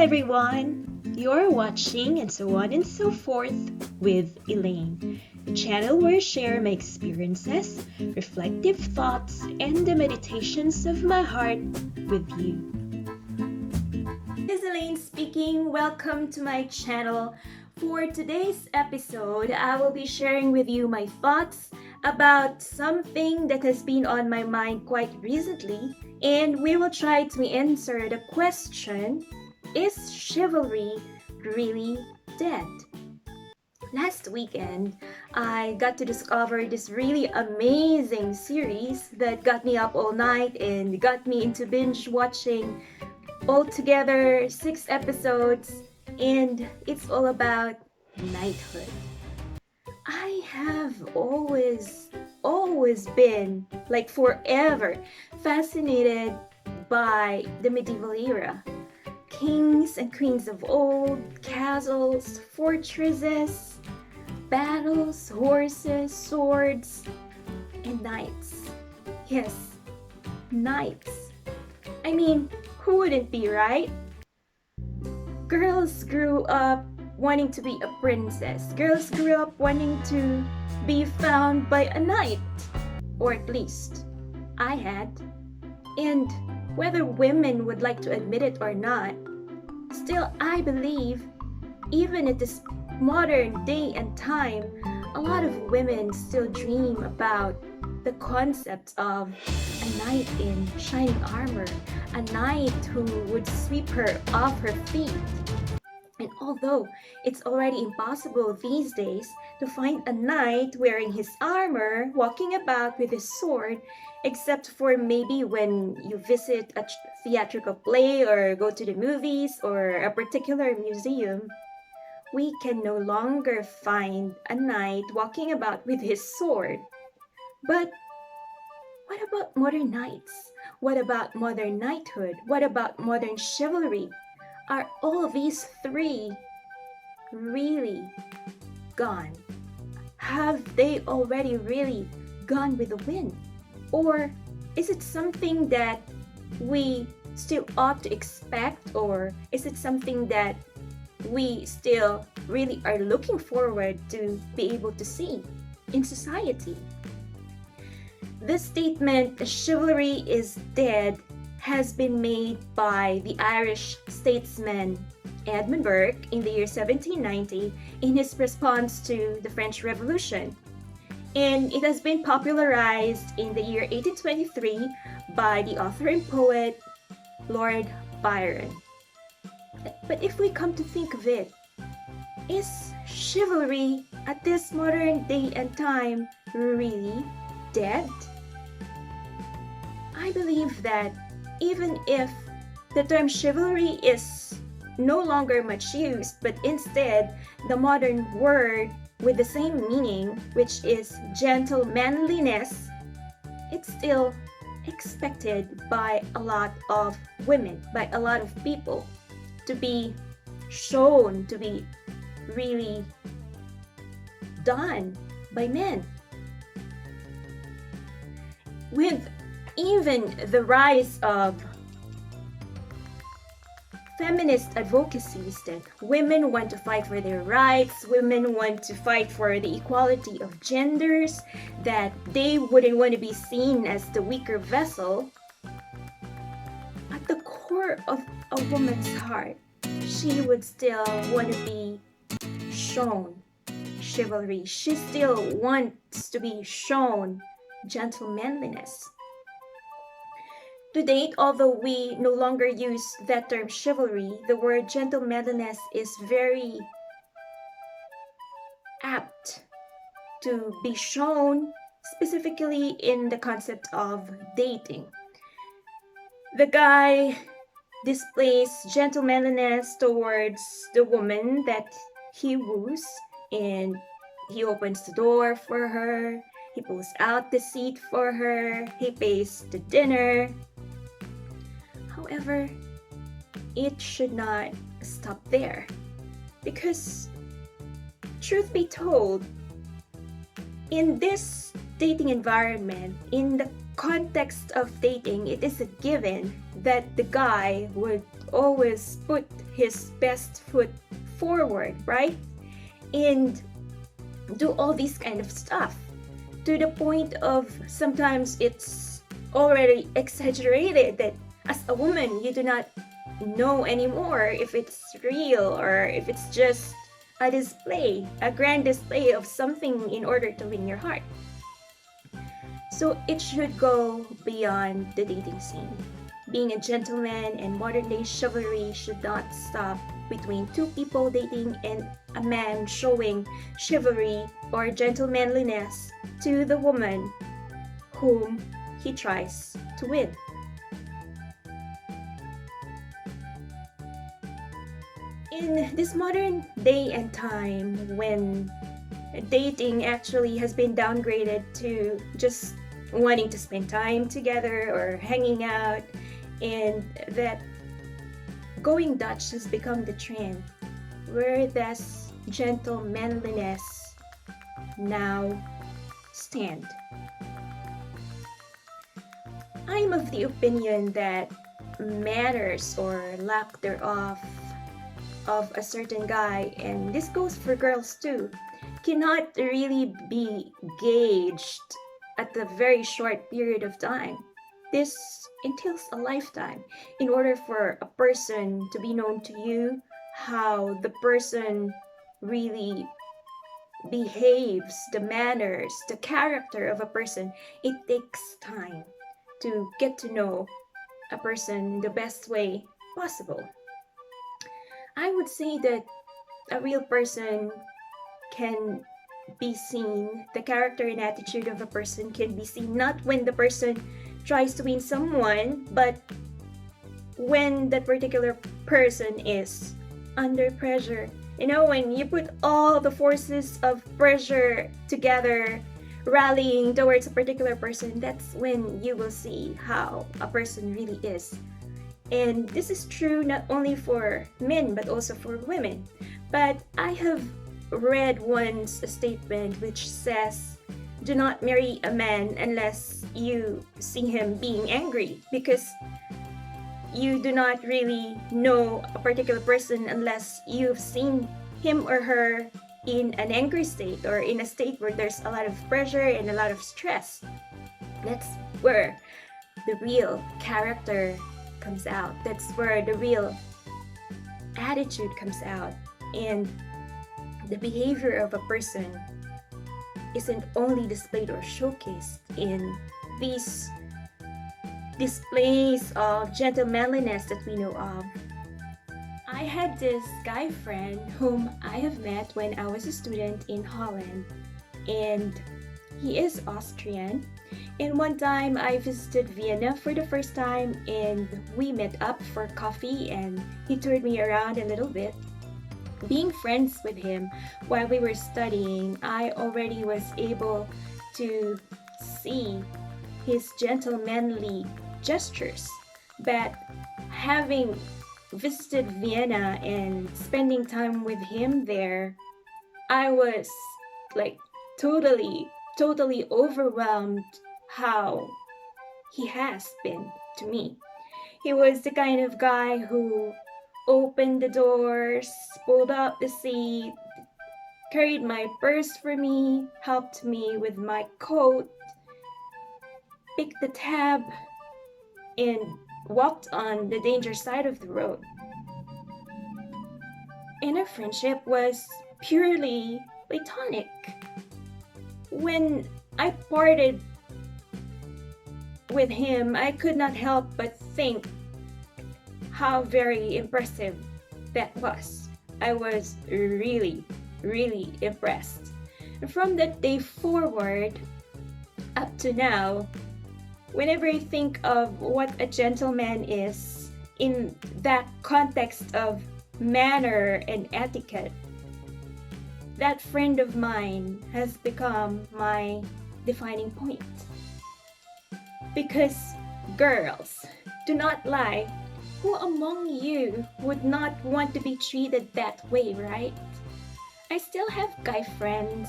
everyone! You're watching and so on and so forth with Elaine, the channel where I share my experiences, reflective thoughts, and the meditations of my heart with you. This is Elaine speaking. Welcome to my channel. For today's episode, I will be sharing with you my thoughts about something that has been on my mind quite recently, and we will try to answer the question, is chivalry really dead? Last weekend, I got to discover this really amazing series that got me up all night and got me into binge watching altogether 6 episodes, and it's all about knighthood. I have always been, like forever, fascinated by the medieval era. Kings and queens of old, castles, fortresses, battles, horses, swords, and knights. Yes, knights. I mean, who wouldn't be, right? Girls grew up wanting to be a princess. Girls grew up wanting to be found by a knight. Or at least, I had. And whether women would like to admit it or not, still I believe, even at this modern day and time, a lot of women still dream about the concept of a knight in shining armor, a knight who would sweep her off her feet. And although it's already impossible these days to find a knight wearing his armor, walking about with his sword, except for maybe when you visit a theatrical play or go to the movies or a particular museum, we can no longer find a knight walking about with his sword. But what about modern knights? What about modern knighthood? What about modern chivalry? Are all these three really gone? Have they already really gone with the wind? Or is it something that we still ought to expect? Or is it something that we still really are looking forward to be able to see in society? The statement, chivalry is dead, has been made by the Irish statesman Edmund Burke in the year 1790 in his response to the French Revolution. And it has been popularized in the year 1823 by the author and poet Lord Byron. But if we come to think of it, is chivalry at this modern day and time really dead? I believe that even if the term chivalry is no longer much used, but instead the modern word with the same meaning, which is gentlemanliness, it's still expected by a lot of women, by a lot of people, to be shown, to be really done by men. With even the rise of feminist advocacies, that women want to fight for their rights, women want to fight for the equality of genders, that they wouldn't want to be seen as the weaker vessel, at the core of a woman's heart, she would still want to be shown chivalry. She still wants to be shown gentlemanliness. To date, although we no longer use that term chivalry, the word gentlemanliness is very apt to be shown specifically in the concept of dating. The guy displays gentlemanliness towards the woman that he woos, and he opens the door for her, he pulls out the seat for her, he pays the dinner. However, it should not stop there, because truth be told, in this dating environment, in the context of dating, it is a given that the guy would always put his best foot forward, right? And do all this kind of stuff to the point of sometimes it's already exaggerated that as a woman you do not know anymore if it's real or if it's just a display, a grand display of something in order to win your heart. So it should go beyond the dating scene. Being a gentleman and modern day chivalry should not stop between two people dating and a man showing chivalry or gentlemanliness to the woman whom he tries to win. In this modern day and time when dating actually has been downgraded to just wanting to spend time together or hanging out, and that going Dutch has become the trend, where does gentlemanliness now stand? I'm of the opinion that manners or lack thereof of a certain guy, and this goes for girls too, cannot really be gauged at a very short period of time. This entails a lifetime in order for a person to be known to you, how the person really behaves, the manners, the character of a person. It takes time to get to know a person the best way possible. I would say that a real person can be seen, the character and attitude of a person can be seen not when the person tries to win someone, but when that particular person is under pressure. You know, when you put all the forces of pressure together, rallying towards a particular person, that's when you will see how a person really is. And this is true not only for men but also for women. But I have read once a statement which says, do not marry a man unless you see him being angry, because you do not really know a particular person unless you've seen him or her in an angry state or in a state where there's a lot of pressure and a lot of stress. That's where the real character comes out. That's where the real attitude comes out. And the behavior of a person isn't only displayed or showcased in these displays of gentlemanliness that we know of. I had this guy friend whom I have met when I was a student in Holland, and he is Austrian. And one time I visited Vienna for the first time, and we met up for coffee and he toured me around a little bit. Being friends with him while we were studying, I already was able to see his gentlemanly gestures. But having visited Vienna and spending time with him there, I was like totally overwhelmed how he has been to me. He was the kind of guy who opened the doors, pulled out the seat, carried my purse for me, helped me with my coat, picked the tab, and walked on the danger side of the road. And our friendship was purely platonic. When I parted with him, I could not help but think how very impressive that was. I was really impressed. And from that day forward, up to now, whenever I think of what a gentleman is in that context of manner and etiquette, that friend of mine has become my defining point. Because girls, do not lie, who among you would not want to be treated that way, right? I still have guy friends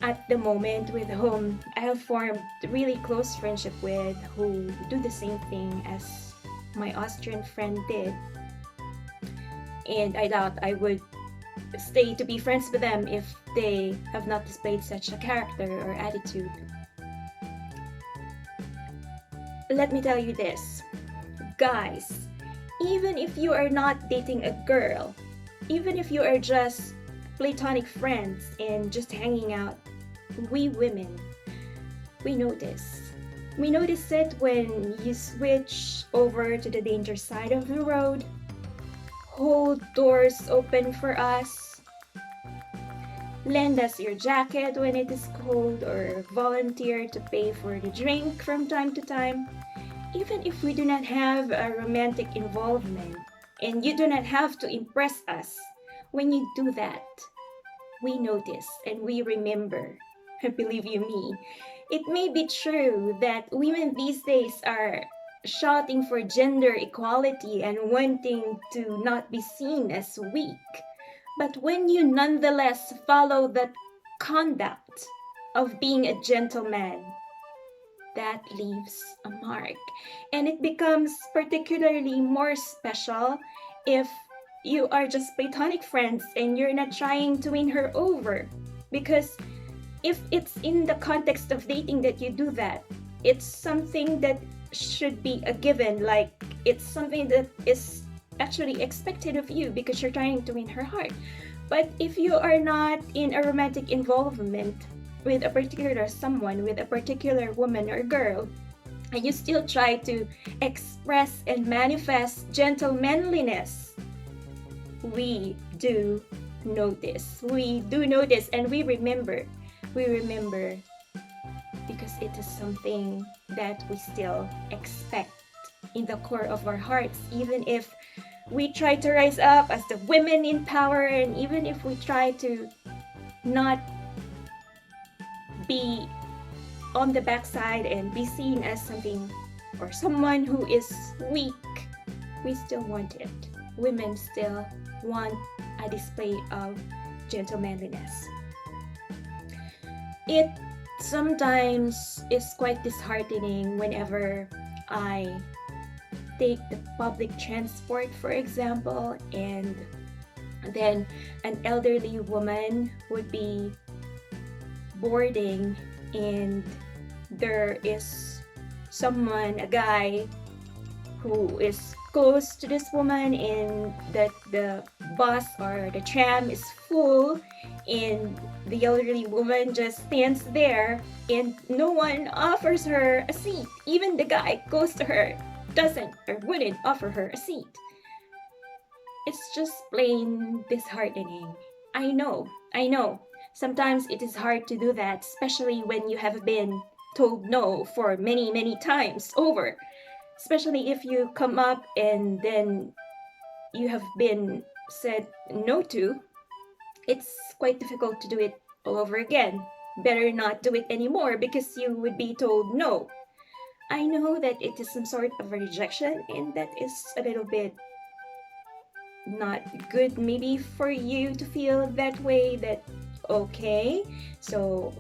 at the moment with whom I have formed really close friendship with, who do the same thing as my Austrian friend did. And I doubt I would stay to be friends with them if they have not displayed such a character or attitude. Let me tell you this, guys, even if you are not dating a girl, even if you are just platonic friends and just hanging out, we women, we notice. We notice it when you switch over to the danger side of the road, hold doors open for us, lend us your jacket when it is cold, or volunteer to pay for the drink from time to time. Even if we do not have a romantic involvement, and you do not have to impress us, when you do that, we notice and we remember. Believe you me, it may be true that women these days are shouting for gender equality and wanting to not be seen as weak. But when you nonetheless follow the conduct of being a gentleman, that leaves a mark. And it becomes particularly more special if you are just platonic friends and you're not trying to win her over. Because if it's in the context of dating that you do that, it's something that should be a given, like it's something that is actually expected of you because you're trying to win her heart. But if you are not in a romantic involvement with a particular someone, with a particular woman or girl, and you still try to express and manifest gentlemanliness, we do notice. We do notice and we remember. We remember because it is something that we still expect in the core of our hearts, even if we try to rise up as the women in power, and even if we try to not be on the backside and be seen as something or someone who is weak, we still want it. Women still want a display of gentlemanliness. It sometimes is quite disheartening whenever I take the public transport, for example, and then an elderly woman would be boarding and there is someone, a guy, who is close to this woman, and that the bus or the tram is full, and the elderly woman just stands there and no one offers her a seat. Even the guy goes to her, doesn't or wouldn't offer her a seat. It's just plain disheartening. I know. Sometimes it is hard to do that, especially when you have been told no for many times over. Especially if you come up and then you have been said no to, it's quite difficult to do it all over again. Better not do it anymore because you would be told no. I know that it is some sort of a rejection, and that is a little bit not good maybe for you to feel that way, that okay, so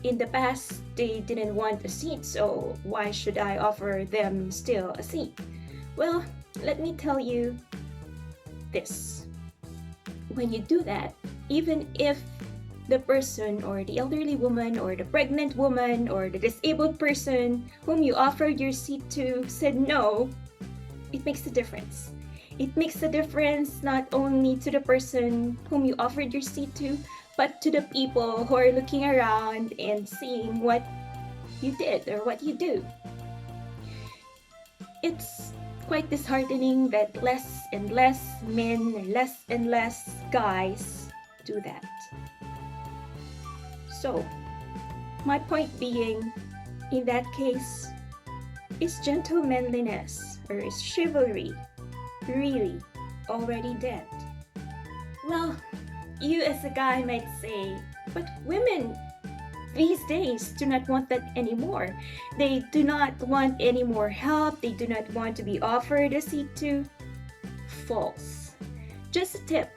in the past they didn't want a seat, so why should I offer them still a seat? Well, let me tell you this. When you do that, even if the person or the elderly woman or the pregnant woman or the disabled person whom you offered your seat to said no, it makes a difference. It makes a difference not only to the person whom you offered your seat to, but to the people who are looking around and seeing what you did or what you do. It's quite disheartening that less and less men, less and less guys do that. So, my point being, in that case, is gentlemanliness or is chivalry really already dead? Well, you as a guy might say, but women these days do not want that anymore. They do not want any more help. They do not want to be offered a seat to. False. Just a tip.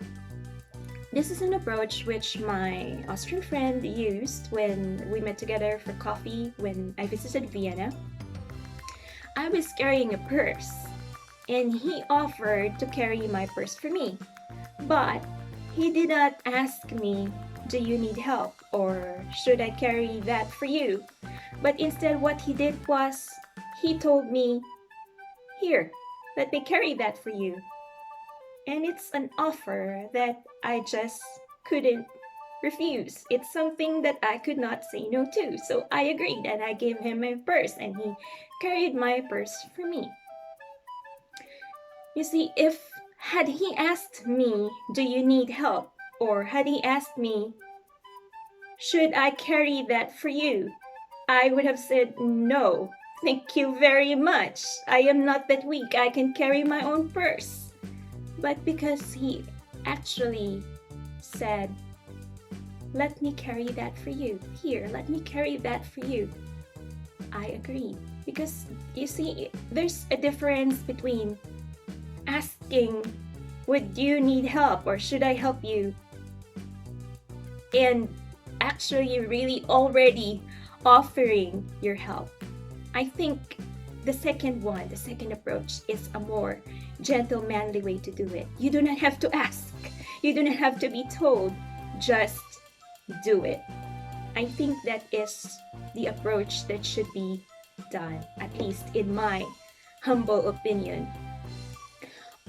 This is an approach which my Austrian friend used when we met together for coffee when I visited Vienna. I was carrying a purse, and he offered to carry my purse for me. But he did not ask me, "Do you need help?" or "Should I carry that for you?" But instead, what he did was he told me, "Here, let me carry that for you." And it's an offer that I just couldn't refuse. It's something that I could not say no to. So I agreed and I gave him my purse and he carried my purse for me. You see, if had he asked me, "Do you need help?" or had he asked me, "Should I carry that for you?" I would have said, "No, thank you very much. I am not that weak. I can carry my own purse." But because he actually said, "Let me carry that for you. Here, let me carry that for you," I agreed. Because you see, there's a difference between asking, "Would you need help?" or "Should I help you?" and actually really already offering your help. I think the second approach is a more gentlemanly way to do it. You do not have to ask. You do not have to be told. Just do it. I think that is the approach that should be done, at least in my humble opinion.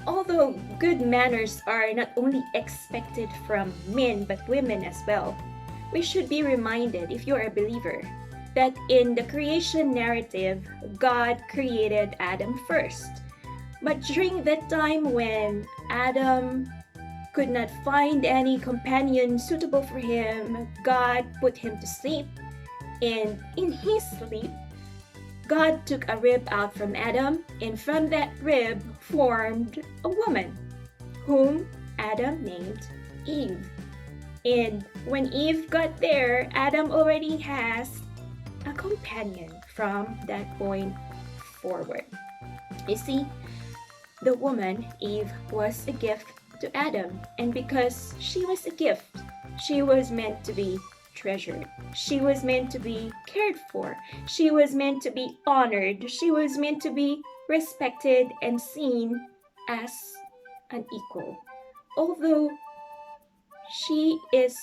Although good manners are not only expected from men but women as well, we should be reminded, if you are a believer, that in the creation narrative, God created Adam first. But during that time when Adam could not find any companion suitable for him, God put him to sleep, and in his sleep, God took a rib out from Adam, and from that rib formed a woman, whom Adam named Eve. And when Eve got there, Adam already has a companion from that point forward. You see, the woman, Eve, was a gift to Adam, and because she was a gift, she was meant to be treasured. She was meant to be cared for. She was meant to be honored. She was meant to be respected and seen as an equal. Although she is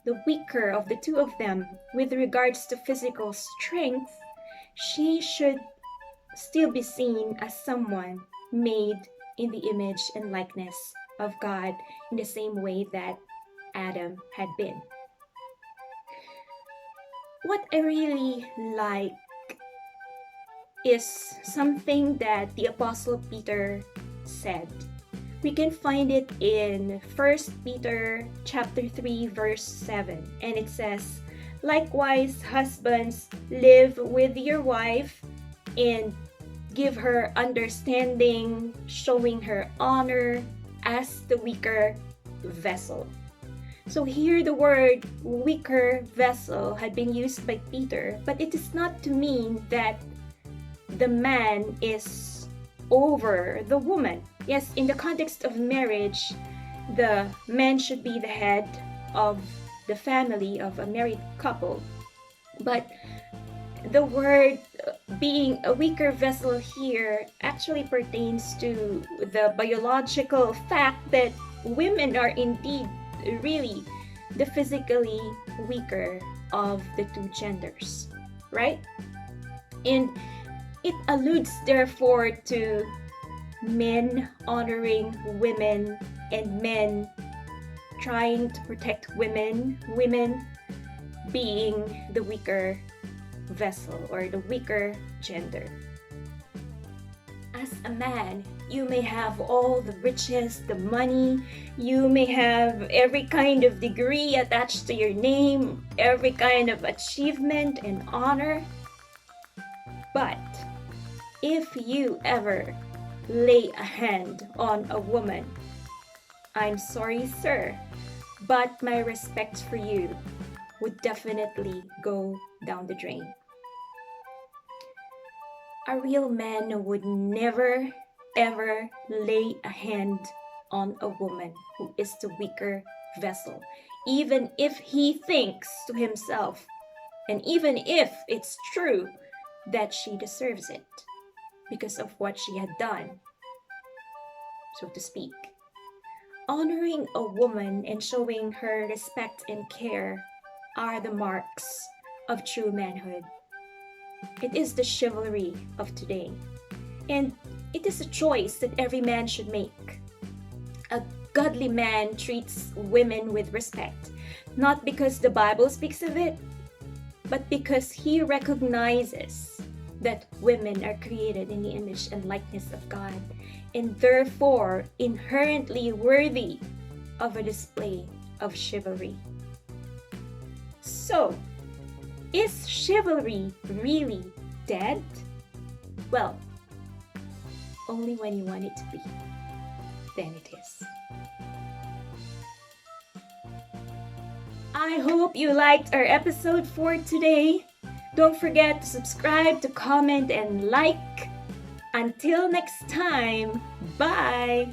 the weaker of the two of them with regards to physical strength, she should still be seen as someone made in the image and likeness of God in the same way that Adam had been. What I really like is something that the Apostle Peter said. We can find it in 1 Peter chapter 3 verse 7, and it says, "Likewise, husbands, live with your wife and give her understanding, showing her honor as the weaker vessel." So here the word weaker vessel had been used by Peter, but it is not to mean that the man is over the woman. Yes, in the context of marriage, the man should be the head of the family of a married couple. But the word being a weaker vessel here actually pertains to the biological fact that women are indeed really the physically weaker of the two genders, right? And it alludes therefore to men honoring women and men trying to protect women, women being the weaker vessel or the weaker gender. As a man, you may have all the riches, the money, you may have every kind of degree attached to your name, every kind of achievement and honor. But if you ever lay a hand on a woman, I'm sorry, sir, but my respect for you would definitely go down the drain. A real man would never, ever lay a hand on a woman who is the weaker vessel, even if he thinks to himself, and even if it's true that she deserves it because of what she had done, so to speak. Honoring a woman and showing her respect and care are the marks of true manhood. It is the chivalry of today, and it is a choice that every man should make. A godly man treats women with respect, not because the Bible speaks of it, but because he recognizes that women are created in the image and likeness of God, and therefore inherently worthy of a display of chivalry. So, is chivalry really dead? Well, only when you want it to be, then it is. I hope you liked our episode for today. Don't forget to subscribe, to comment, and like. Until next time, bye!